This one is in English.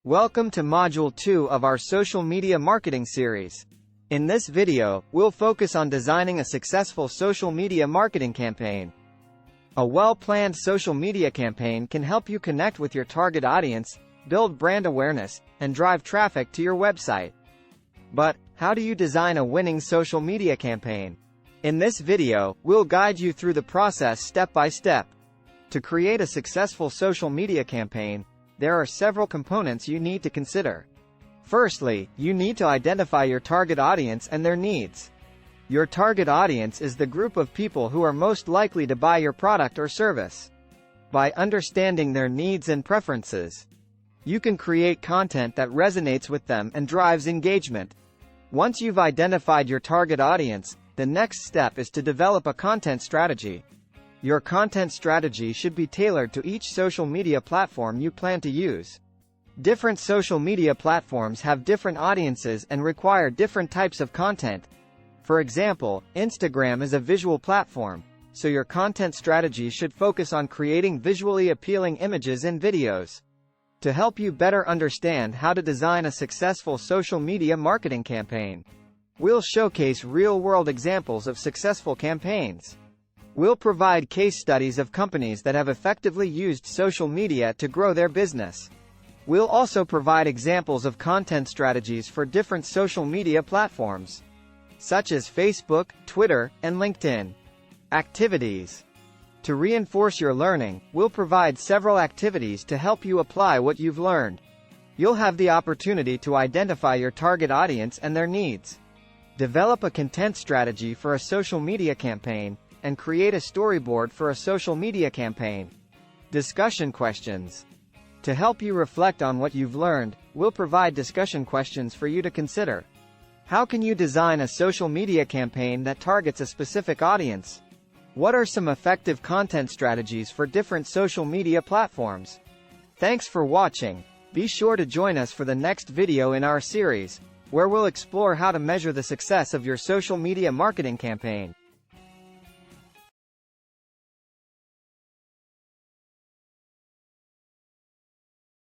Welcome to Module 2 of our social media marketing series. In this video, we'll focus on designing a successful social media marketing campaign. A well-planned social media campaign can help you connect with your target audience, build brand awareness, and drive traffic to your website. But, how do you design a winning social media campaign? In this video, we'll guide you through the process step by step. To create a successful social media campaign, there are several components you need to consider. Firstly, you need to identify your target audience and their needs. Your target audience is the group of people who are most likely to buy your product or service. By understanding their needs and preferences, you can create content that resonates with them and drives engagement. Once you've identified your target audience, the next step is to develop a content strategy. Your content strategy should be tailored to each social media platform you plan to use. Different social media platforms have different audiences and require different types of content. For example, Instagram is a visual platform, so your content strategy should focus on creating visually appealing images and videos. To help you better understand how to design a successful social media marketing campaign, we'll showcase real-world examples of successful campaigns. We'll provide case studies of companies that have effectively used social media to grow their business. We'll also provide examples of content strategies for different social media platforms, such as Facebook, Twitter, and LinkedIn. Activities. To reinforce your learning, we'll provide several activities to help you apply what you've learned. You'll have the opportunity to identify your target audience and their needs. Develop a content strategy for a social media campaign, and create a storyboard for a social media campaign. Discussion questions. To help you reflect on what you've learned, we'll provide discussion questions for you to consider. How can you design a social media campaign that targets a specific audience? What are some effective content strategies for different social media platforms? Thanks for watching. Be sure to join us for the next video in our series, where we'll explore how to measure the success of your social media marketing campaign.